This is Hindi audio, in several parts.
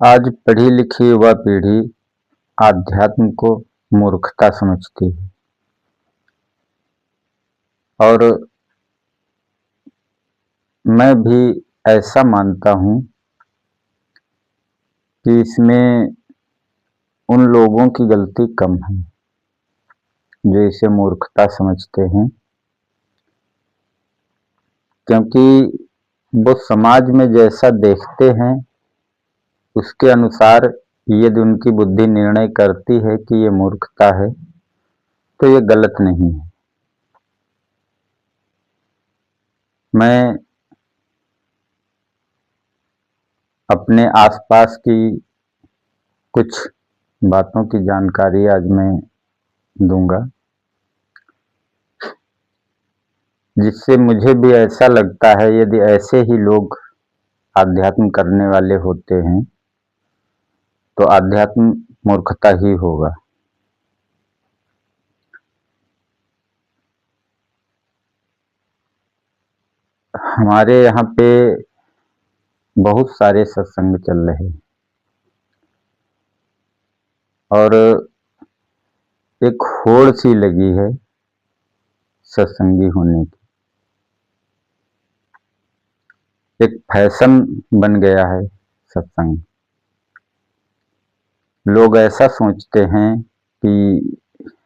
आज पढ़ी लिखी युवा पीढ़ी आध्यात्म को मूर्खता समझती है और मैं भी ऐसा मानता हूँ कि इसमें उन लोगों की गलती कम है जो इसे मूर्खता समझते हैं, क्योंकि वो समाज में जैसा देखते हैं उसके अनुसार यदि उनकी बुद्धि निर्णय करती है कि ये मूर्खता है तो ये गलत नहीं है। मैं अपने आसपास की कुछ बातों की जानकारी आज मैं दूंगा, जिससे मुझे भी ऐसा लगता है यदि ऐसे ही लोग आध्यात्म करने वाले होते हैं तो आध्यात्म मूर्खता ही होगा। हमारे यहाँ पे बहुत सारे सत्संग चल रहे हैं और एक होड़ सी लगी है सत्संगी होने की। एक फैशन बन गया है सत्संग। लोग ऐसा सोचते हैं कि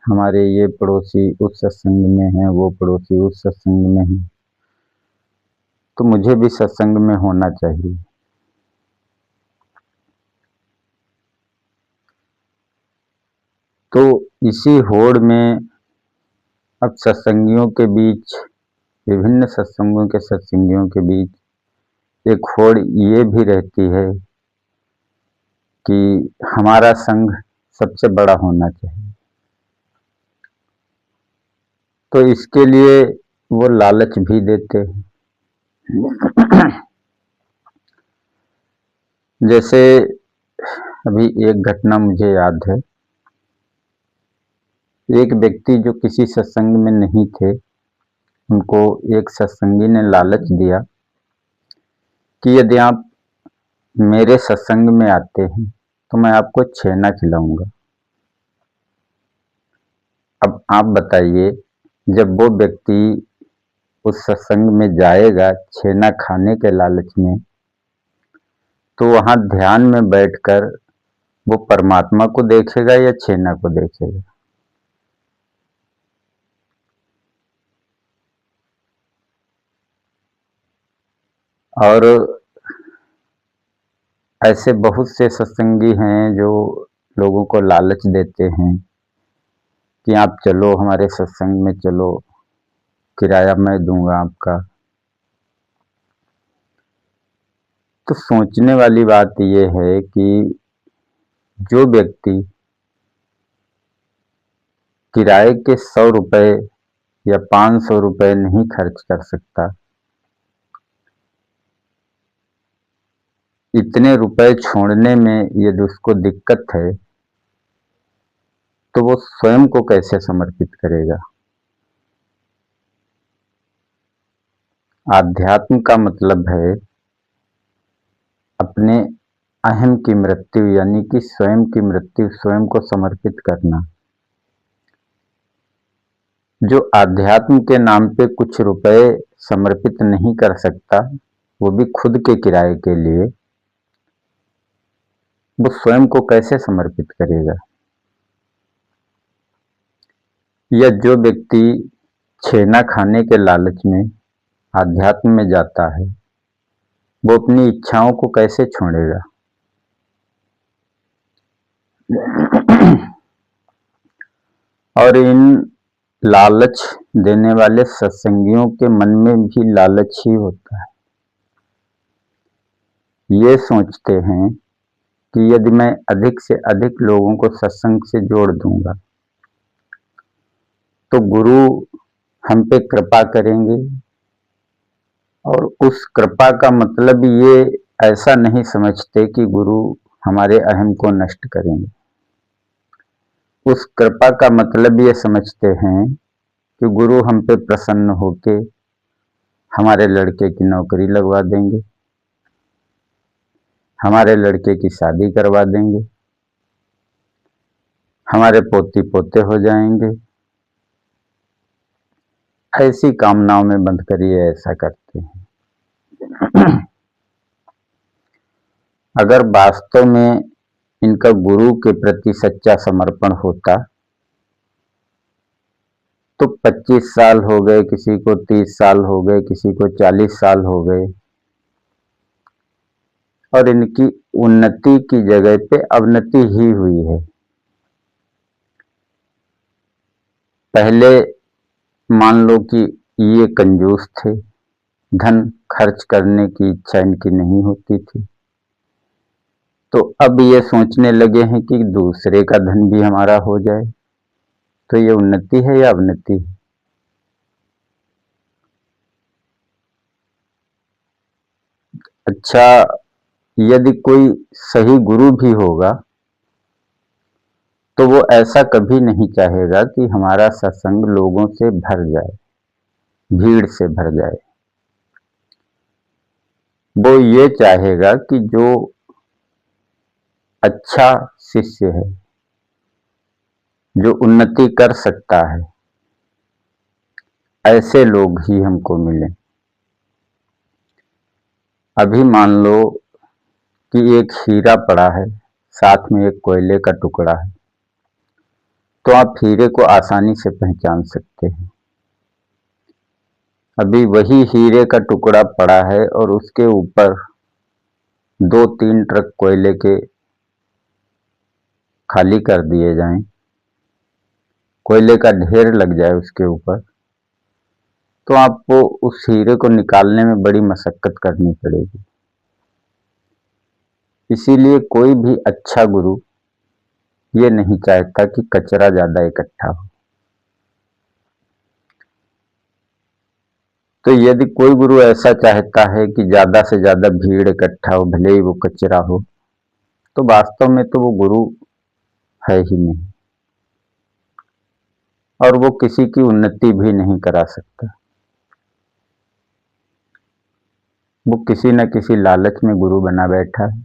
हमारे ये पड़ोसी उस सत्संग में हैं, वो पड़ोसी उस सत्संग में हैं, तो मुझे भी सत्संग में होना चाहिए। तो इसी होड़ में अब सत्संगियों के बीच, विभिन्न सत्संगों के सत्संगियों के बीच एक होड़ ये भी रहती है कि हमारा संघ सबसे बड़ा होना चाहिए। तो इसके लिए वो लालच भी देते हैं। जैसे अभी एक घटना मुझे याद है। एक व्यक्ति जो किसी सत्संग में नहीं थे, उनको एक सत्संगी ने लालच दिया कि यदि आप मेरे सत्संग में आते हैं तो मैं आपको छेना खिलाऊंगा। अब आप बताइए, जब वो व्यक्ति उस सत्संग में जाएगा छेना खाने के लालच में, तो वहां ध्यान में बैठकर वो परमात्मा को देखेगा या छेना को देखेगा? और ऐसे बहुत से सत्संगी हैं जो लोगों को लालच देते हैं कि आप चलो हमारे सत्संग में चलो, किराया मैं दूंगा आपका। तो सोचने वाली बात यह है कि जो व्यक्ति किराए के 100 रुपए या 500 रुपए नहीं खर्च कर सकता, इतने रुपए छोड़ने में यदि उसको दिक्कत है, तो वो स्वयं को कैसे समर्पित करेगा? आध्यात्म का मतलब है अपने अहम की मृत्यु, यानी कि स्वयं की मृत्यु, स्वयं को समर्पित करना। जो आध्यात्म के नाम पे कुछ रुपए समर्पित नहीं कर सकता, वो भी खुद के किराए के लिए, वो स्वयं को कैसे समर्पित करेगा? या जो व्यक्ति छेना खाने के लालच में आध्यात्म में जाता है, वो अपनी इच्छाओं को कैसे छोड़ेगा? और इन लालच देने वाले सत्संगियों के मन में भी लालच ही होता है। ये सोचते हैं कि यदि मैं अधिक से अधिक लोगों को सत्संग से जोड़ दूंगा तो गुरु हम पे कृपा करेंगे। और उस कृपा का मतलब ये ऐसा नहीं समझते कि गुरु हमारे अहम को नष्ट करेंगे। उस कृपा का मतलब ये समझते हैं कि गुरु हम पे प्रसन्न होके हमारे लड़के की नौकरी लगवा देंगे, हमारे लड़के की शादी करवा देंगे, हमारे पोती पोते हो जाएंगे। ऐसी कामनाओं में बंध कर ये ऐसा करते हैं। अगर वास्तव में इनका गुरु के प्रति सच्चा समर्पण होता तो 25 साल हो गए, किसी को 30 साल हो गए, किसी को 40 साल हो गए, और इनकी उन्नति की जगह पे अवनति ही हुई है। पहले मान लो कि ये कंजूस थे, धन खर्च करने की इच्छा इनकी नहीं होती थी, तो अब ये सोचने लगे हैं कि दूसरे का धन भी हमारा हो जाए। तो ये उन्नति है या अवनति है? अच्छा, यदि कोई सही गुरु भी होगा तो वो ऐसा कभी नहीं चाहेगा कि हमारा सत्संग लोगों से भर जाए, भीड़ से भर जाए। वो ये चाहेगा कि जो अच्छा शिष्य है, जो उन्नति कर सकता है, ऐसे लोग ही हमको मिले। अभी मान लो कि एक हीरा पड़ा है, साथ में एक कोयले का टुकड़ा है, तो आप हीरे को आसानी से पहचान सकते हैं। अभी वही हीरे का टुकड़ा पड़ा है और उसके ऊपर 2-3 ट्रक कोयले के खाली कर दिए जाएं, कोयले का ढेर लग जाए उसके ऊपर, तो आपको उस हीरे को निकालने में बड़ी मशक्कत करनी पड़ेगी। इसीलिए कोई भी अच्छा गुरु ये नहीं चाहता कि कचरा ज्यादा इकट्ठा हो। तो यदि कोई गुरु ऐसा चाहता है कि ज्यादा से ज्यादा भीड़ इकट्ठा हो, भले ही वो कचरा हो, तो वास्तव में तो वो गुरु है ही नहीं, और वो किसी की उन्नति भी नहीं करा सकता। वो किसी न किसी लालच में गुरु बना बैठा है,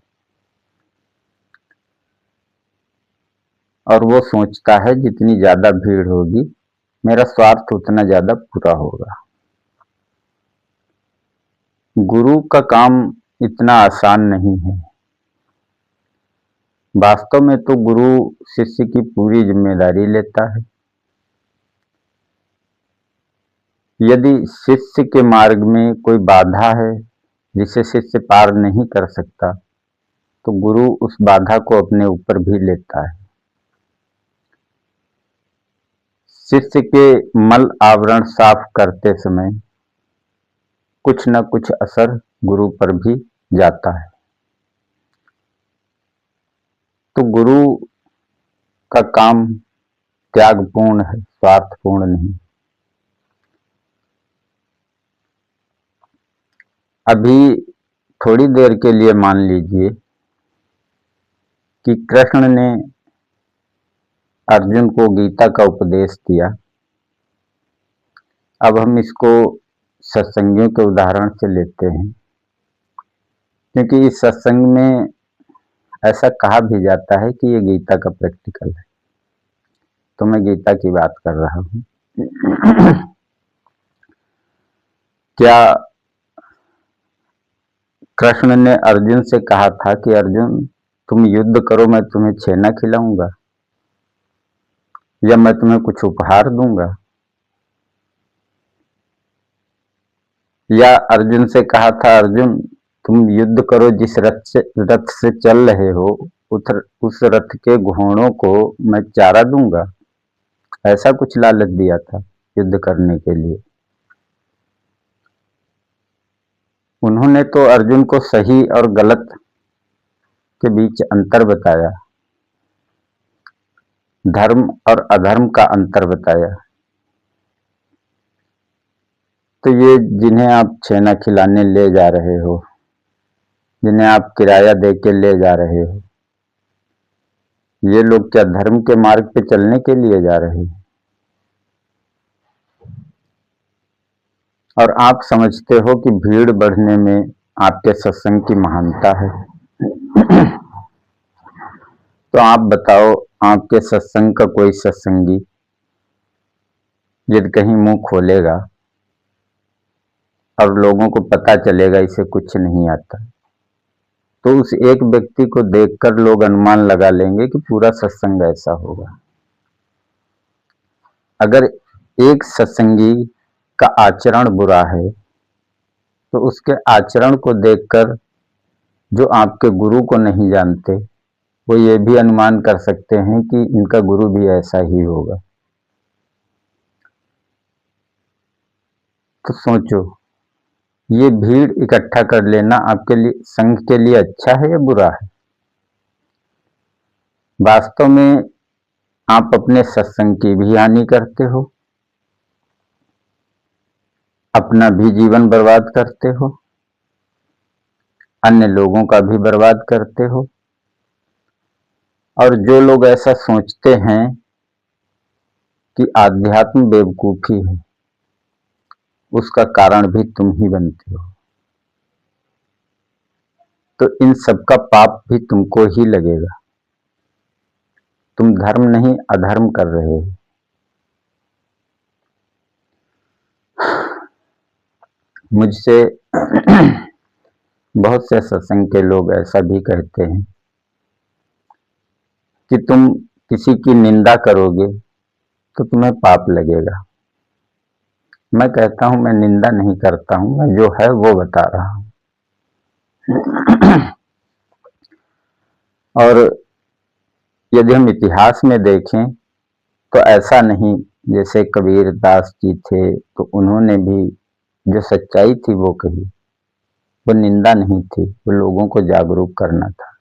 और वो सोचता है जितनी ज्यादा भीड़ होगी मेरा स्वार्थ उतना ज्यादा पूरा होगा। गुरु का काम इतना आसान नहीं है। वास्तव में तो गुरु शिष्य की पूरी जिम्मेदारी लेता है। यदि शिष्य के मार्ग में कोई बाधा है जिसे शिष्य पार नहीं कर सकता, तो गुरु उस बाधा को अपने ऊपर भी लेता है। शिष्य के मल आवरण साफ करते समय कुछ न कुछ असर गुरु पर भी जाता है। तो गुरु का काम त्यागपूर्ण है, स्वार्थपूर्ण नहीं। अभी थोड़ी देर के लिए मान लीजिए कि कृष्ण ने अर्जुन को गीता का उपदेश दिया। अब हम इसको सत्संगियों के उदाहरण से लेते हैं, क्योंकि इस सत्संग में ऐसा कहा भी जाता है कि ये गीता का प्रैक्टिकल है। तो मैं गीता की बात कर रहा हूं। क्या कृष्ण ने अर्जुन से कहा था कि अर्जुन तुम युद्ध करो, मैं तुम्हें छेना खिलाऊंगा या मैं तुम्हें कुछ उपहार दूंगा? या अर्जुन से कहा था अर्जुन तुम युद्ध करो, जिस रथ से चल रहे हो उस रथ के घोड़ों को मैं चारा दूंगा? ऐसा कुछ लालच दिया था युद्ध करने के लिए? उन्होंने तो अर्जुन को सही और गलत के बीच अंतर बताया, धर्म और अधर्म का अंतर बताया। तो ये जिन्हें आप छेना खिलाने ले जा रहे हो, जिन्हें आप किराया दे के ले जा रहे हो, ये लोग क्या धर्म के मार्ग पे चलने के लिए जा रहे हैं? और आप समझते हो कि भीड़ बढ़ने में आपके सत्संग की महानता है? तो आप बताओ, आपके सत्संग का कोई सत्संगी यदि कहीं मुंह खोलेगा और लोगों को पता चलेगा इसे कुछ नहीं आता, तो उस एक व्यक्ति को देखकर लोग अनुमान लगा लेंगे कि पूरा सत्संग ऐसा होगा। अगर एक सत्संगी का आचरण बुरा है तो उसके आचरण को देखकर जो आपके गुरु को नहीं जानते वो ये भी अनुमान कर सकते हैं कि इनका गुरु भी ऐसा ही होगा। तो सोचो, ये भीड़ इकट्ठा कर लेना आपके लिए, संघ के लिए अच्छा है या बुरा है? वास्तव में आप अपने सत्संग की भी हानि करते हो, अपना भी जीवन बर्बाद करते हो, अन्य लोगों का भी बर्बाद करते हो। और जो लोग ऐसा सोचते हैं कि आध्यात्म बेवकूफी है, उसका कारण भी तुम ही बनते हो। तो इन सबका पाप भी तुमको ही लगेगा। तुम धर्म नहीं अधर्म कर रहे हो। मुझसे बहुत से सत्संग के लोग ऐसा भी कहते हैं कि तुम किसी की निंदा करोगे तो तुम्हें पाप लगेगा। मैं कहता हूं मैं निंदा नहीं करता हूं, मैं जो है वो बता रहा हूं। और यदि हम इतिहास में देखें तो ऐसा नहीं, जैसे कबीर दास जी थे तो उन्होंने भी जो सच्चाई थी वो कही, वो निंदा नहीं थी, वो लोगों को जागरूक करना था।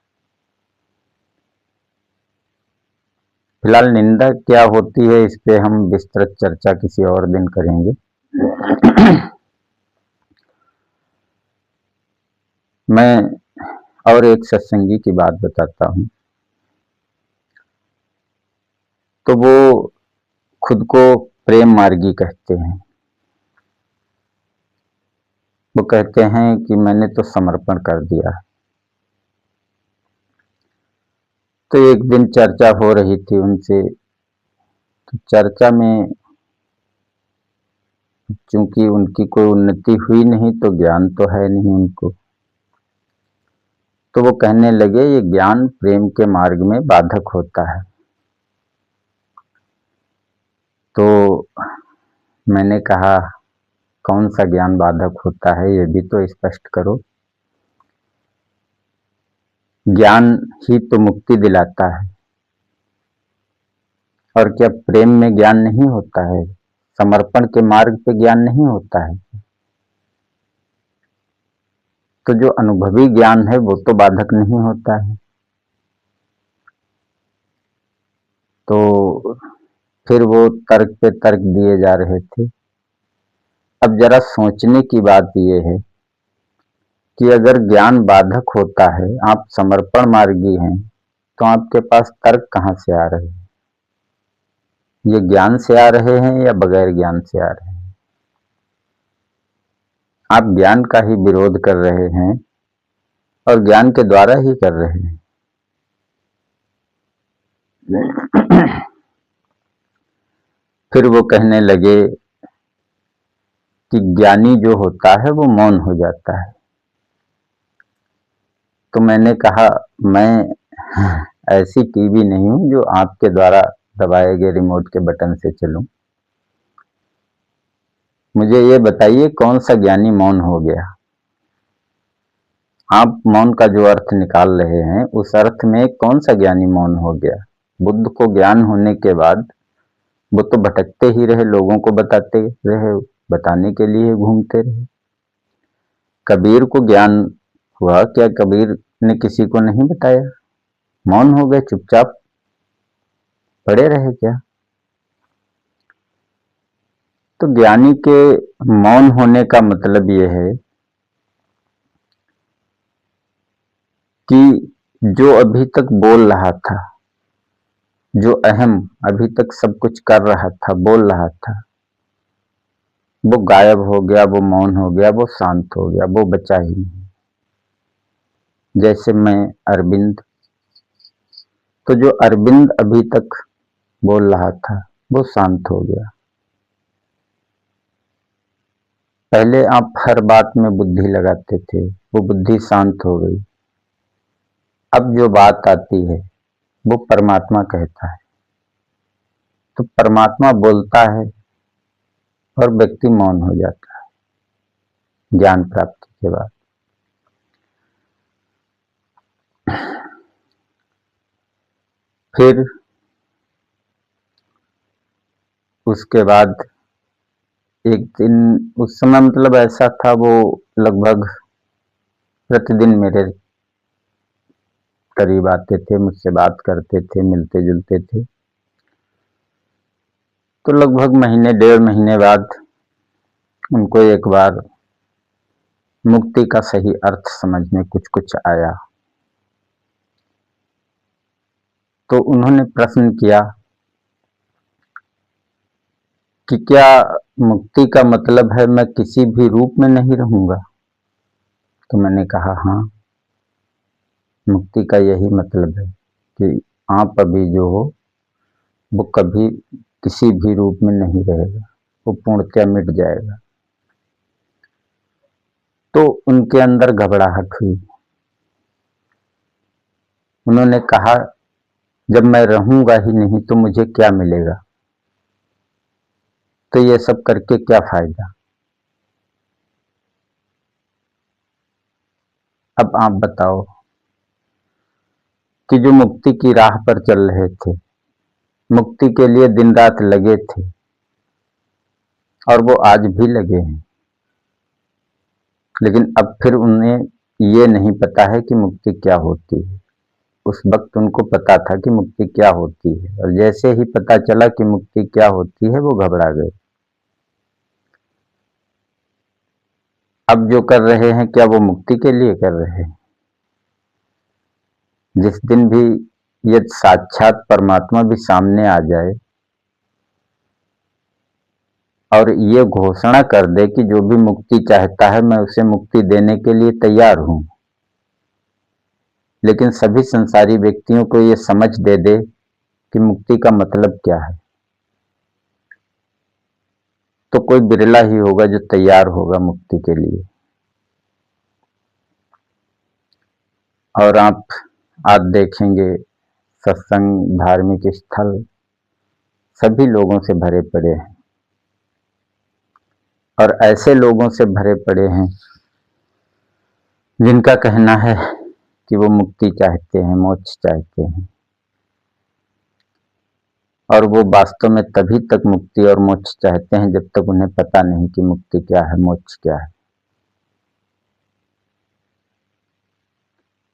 फिलहाल निंदा क्या होती है इस पे हम विस्तृत चर्चा किसी और दिन करेंगे। मैं और एक सत्संगी की बात बताता हूं। तो वो खुद को प्रेम मार्गी कहते हैं। वो कहते हैं कि मैंने तो समर्पण कर दिया। तो एक दिन चर्चा हो रही थी उनसे, तो चर्चा में चूंकि उनकी कोई उन्नति हुई नहीं तो ज्ञान तो है नहीं उनको, तो वो कहने लगे ये ज्ञान प्रेम के मार्ग में बाधक होता है। तो मैंने कहा कौन सा ज्ञान बाधक होता है, ये भी तो स्पष्ट करो। ज्ञान ही तो मुक्ति दिलाता है, और क्या प्रेम में ज्ञान नहीं होता है? समर्पण के मार्ग पे ज्ञान नहीं होता है? तो जो अनुभवी ज्ञान है वो तो बाधक नहीं होता है। तो फिर वो तर्क पे तर्क दिए जा रहे थे। अब जरा सोचने की बात यह है कि अगर ज्ञान बाधक होता है, आप समर्पण मार्गी हैं, तो आपके पास तर्क कहाँ से आ रहे हैं? ये ज्ञान से आ रहे हैं या बगैर ज्ञान से आ रहे हैं? आप ज्ञान का ही विरोध कर रहे हैं और ज्ञान के द्वारा ही कर रहे हैं। फिर वो कहने लगे कि ज्ञानी जो होता है वो मौन हो जाता है। तो मैंने कहा मैं ऐसी टीवी नहीं हूं जो आपके द्वारा दबाए गए रिमोट के बटन से चलूं। मुझे ये बताइए कौन सा ज्ञानी मौन हो गया? आप मौन का जो अर्थ निकाल रहे हैं उस अर्थ में कौन सा ज्ञानी मौन हो गया? बुद्ध को ज्ञान होने के बाद वो तो भटकते ही रहे, लोगों को बताते रहे, बताने के लिए घूमते रहे। कबीर को ज्ञान हुआ, क्या कबीर ने किसी को नहीं बताया? मौन हो गए, चुपचाप पड़े रहे क्या? तो ज्ञानी के मौन होने का मतलब यह है कि जो अभी तक बोल रहा था, जो अहम अभी तक सब कुछ कर रहा था, बोल रहा था, वो गायब हो गया, वो मौन हो गया, वो शांत हो गया, वो बचा ही नहीं। जैसे मैं अरविंद तो जो अरविंद अभी तक बोल रहा था वो शांत हो गया। पहले आप हर बात में बुद्धि लगाते थे, वो बुद्धि शांत हो गई। अब जो बात आती है वो परमात्मा कहता है, तो परमात्मा बोलता है और व्यक्ति मौन हो जाता है ज्ञान प्राप्ति के बाद। फिर उसके बाद एक दिन, उस समय मतलब ऐसा था, वो लगभग प्रतिदिन मेरे करीब आते थे, मुझसे बात करते थे, मिलते जुलते थे। तो लगभग महीने 1.5 महीने बाद उनको एक बार मुक्ति का सही अर्थ समझ में कुछ कुछ आया। तो उन्होंने प्रश्न किया कि क्या मुक्ति का मतलब है मैं किसी भी रूप में नहीं रहूंगा? तो मैंने कहा हाँ, मुक्ति का यही मतलब है कि आप अभी जो हो वो कभी किसी भी रूप में नहीं रहेगा, वो पूर्णतया मिट जाएगा। तो उनके अंदर घबराहट हुई। उन्होंने कहा जब मैं रहूंगा ही नहीं तो मुझे क्या मिलेगा, तो ये सब करके क्या फायदा? अब आप बताओ कि जो मुक्ति की राह पर चल रहे थे, मुक्ति के लिए दिन रात लगे थे और वो आज भी लगे हैं, लेकिन अब फिर उन्हें ये नहीं पता है कि मुक्ति क्या होती है। उस वक्त उनको पता था कि मुक्ति क्या होती है, और जैसे ही पता चला कि मुक्ति क्या होती है वो घबरा गए। अब जो कर रहे हैं क्या वो मुक्ति के लिए कर रहे हैं? जिस दिन भी यदि साक्षात परमात्मा भी सामने आ जाए और ये घोषणा कर दे कि जो भी मुक्ति चाहता है मैं उसे मुक्ति देने के लिए तैयार हूं, लेकिन सभी संसारी व्यक्तियों को ये समझ दे दे कि मुक्ति का मतलब क्या है, तो कोई बिरला ही होगा जो तैयार होगा मुक्ति के लिए। और आप आज देखेंगे सत्संग, धार्मिक स्थल सभी लोगों से भरे पड़े हैं, और ऐसे लोगों से भरे पड़े हैं जिनका कहना है कि वो मुक्ति चाहते हैं, मोक्ष चाहते हैं, और वो वास्तव में तभी तक मुक्ति और मोक्ष चाहते हैं जब तक उन्हें पता नहीं कि मुक्ति क्या है, मोक्ष क्या है।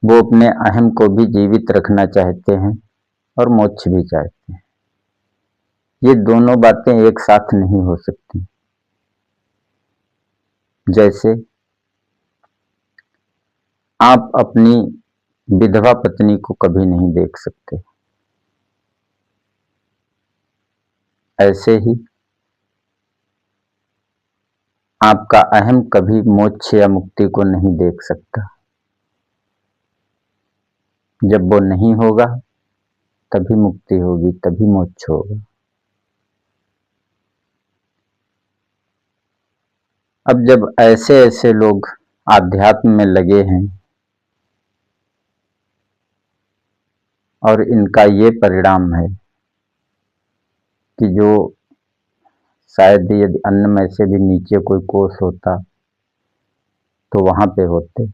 वो अपने अहम को भी जीवित रखना चाहते हैं और मोक्ष भी चाहते हैं। ये दोनों बातें एक साथ नहीं हो सकती। जैसे आप अपनी विधवा पत्नी को कभी नहीं देख सकते, ऐसे ही आपका अहम कभी मोक्ष या मुक्ति को नहीं देख सकता। जब वो नहीं होगा तभी मुक्ति होगी, तभी मोक्ष होगा। अब जब ऐसे ऐसे लोग आध्यात्म में लगे हैं और इनका ये परिणाम है कि जो शायद यदि अन्न में से भी नीचे कोई कोष होता तो वहां पे होते,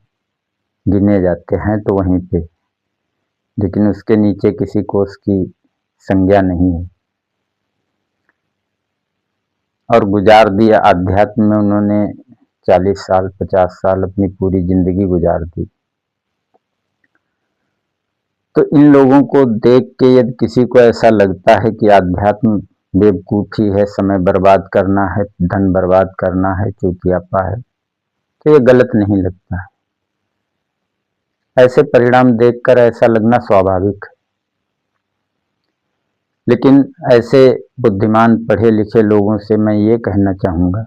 गिने जाते हैं तो वहीं पे, लेकिन उसके नीचे किसी कोष की संज्ञा नहीं है। और गुजार दिया आध्यात्म में उन्होंने, 40 साल 50 साल अपनी पूरी जिंदगी गुजार दी। तो इन लोगों को देख के यदि किसी को ऐसा लगता है कि आध्यात्म बेवकूफ़ी है, समय बर्बाद करना है, धन बर्बाद करना है, चूतियापा है, तो ये गलत नहीं लगता है। ऐसे परिणाम देखकर ऐसा लगना स्वाभाविक है। लेकिन ऐसे बुद्धिमान पढ़े लिखे लोगों से मैं ये कहना चाहूँगा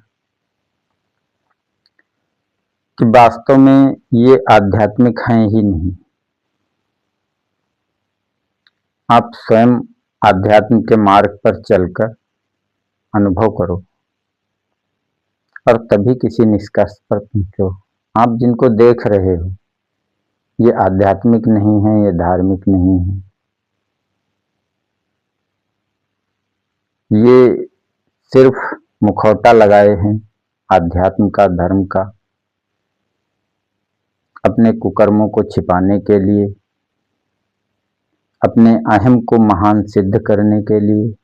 कि वास्तव में ये आध्यात्मिक हैं ही नहीं। आप स्वयं आध्यात्म के मार्ग पर चलकर अनुभव करो और तभी किसी निष्कर्ष पर पहुंचो। आप जिनको देख रहे हो ये आध्यात्मिक नहीं है, ये धार्मिक नहीं है, ये सिर्फ मुखौटा लगाए हैं आध्यात्म का, धर्म का, अपने कुकर्मों को छिपाने के लिए, अपने अहम को महान सिद्ध करने के लिए।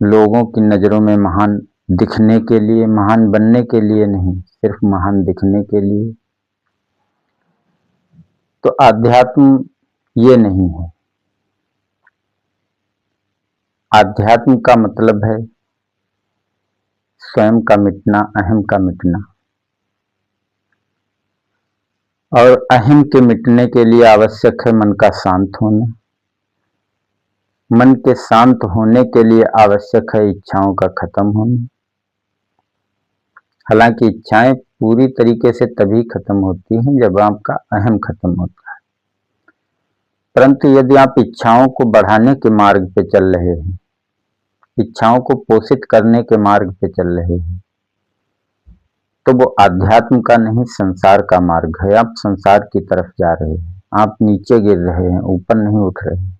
लोगों की नज़रों में महान दिखने के लिए, महान बनने के लिए नहीं, सिर्फ महान दिखने के लिए। तो आध्यात्म ये नहीं है। आध्यात्म का मतलब है स्वयं का मिटना, अहम का मिटना। और अहम के मिटने के लिए आवश्यक है मन का शांत होना। मन के शांत होने के लिए आवश्यक है इच्छाओं का खत्म होना। हालांकि इच्छाएं पूरी तरीके से तभी खत्म होती हैं जब आपका अहम खत्म होता है, परंतु यदि आप इच्छाओं को बढ़ाने के मार्ग पे चल रहे हैं, इच्छाओं को पोषित करने के मार्ग पे चल रहे हैं, तो वो आध्यात्म का नहीं, संसार का मार्ग है। आप संसार की तरफ जा रहे हैं, आप नीचे गिर रहे हैं, ऊपर नहीं उठ रहे हैं।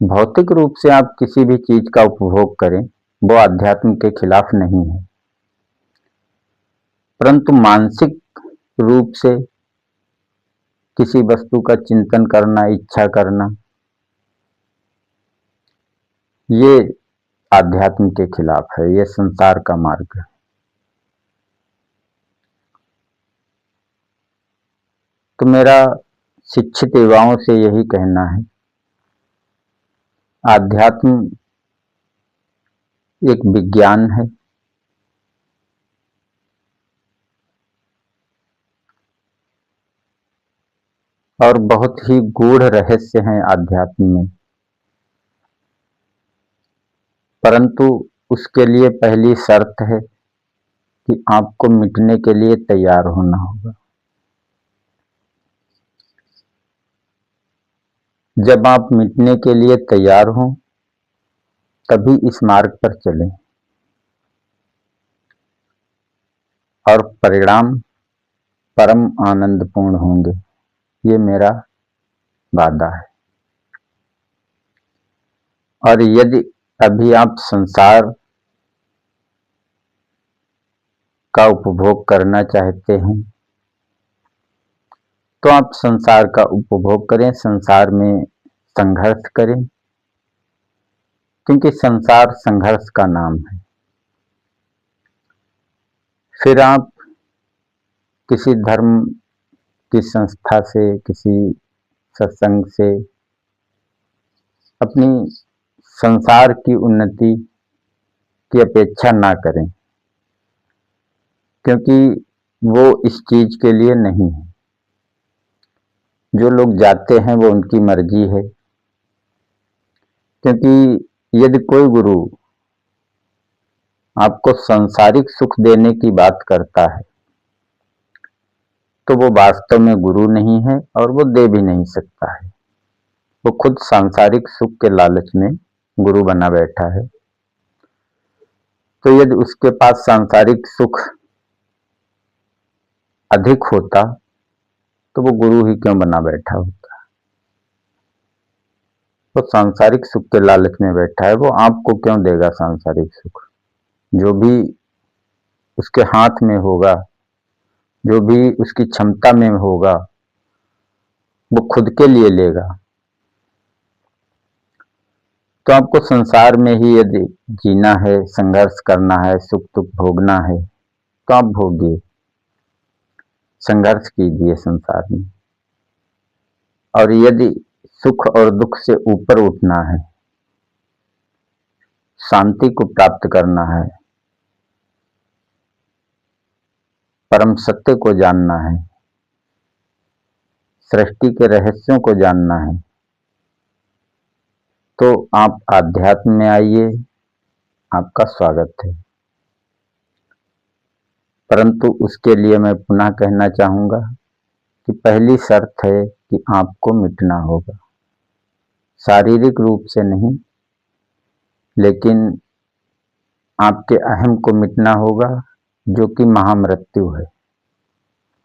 भौतिक रूप से आप किसी भी चीज का उपभोग करें वो आध्यात्म के खिलाफ नहीं है, परंतु मानसिक रूप से किसी वस्तु का चिंतन करना, इच्छा करना, ये आध्यात्म के खिलाफ है, ये संसार का मार्ग है। तो मेरा शिक्षित युवाओं से यही कहना है, आध्यात्म एक विज्ञान है, और बहुत ही गूढ़ रहस्य हैं आध्यात्म में, परंतु उसके लिए पहली शर्त है कि आपको मिटने के लिए तैयार होना होगा। जब आप मिटने के लिए तैयार हों तभी इस मार्ग पर चलें और परिणाम परम आनंदपूर्ण होंगे, ये मेरा वादा है। और यदि अभी आप संसार का उपभोग करना चाहते हैं तो आप संसार का उपभोग करें, संसार में संघर्ष करें, क्योंकि संसार संघर्ष का नाम है। फिर आप किसी धर्म की संस्था से, किसी सत्संग से अपनी संसार की उन्नति की अपेक्षा ना करें, क्योंकि वो इस चीज के लिए नहीं है। जो लोग जाते हैं वो उनकी मर्जी है, क्योंकि यदि कोई गुरु आपको सांसारिक सुख देने की बात करता है तो वो वास्तव में गुरु नहीं है और वो दे भी नहीं सकता है। वो खुद सांसारिक सुख के लालच में गुरु बना बैठा है। तो यदि उसके पास सांसारिक सुख अधिक होता तो वो गुरु ही क्यों बना बैठा होता। वो सांसारिक सुख के लालच में बैठा है, वो आपको क्यों देगा सांसारिक सुख। जो भी उसके हाथ में होगा, जो भी उसकी क्षमता में होगा, वो खुद के लिए लेगा। तो आपको संसार में ही यदि जीना है, संघर्ष करना है, सुख दुख भोगना है तो आप भोगिए, संघर्ष कीजिए संसार में। और यदि सुख और दुख से ऊपर उठना है, शांति को प्राप्त करना है, परम सत्य को जानना है, सृष्टि के रहस्यों को जानना है, तो आप आध्यात्म में आइए, आपका स्वागत है। परंतु उसके लिए मैं पुनः कहना चाहूँगा कि पहली शर्त है कि आपको मिटना होगा, शारीरिक रूप से नहीं, लेकिन आपके अहम को मिटना होगा, जो कि महामृत्यु है।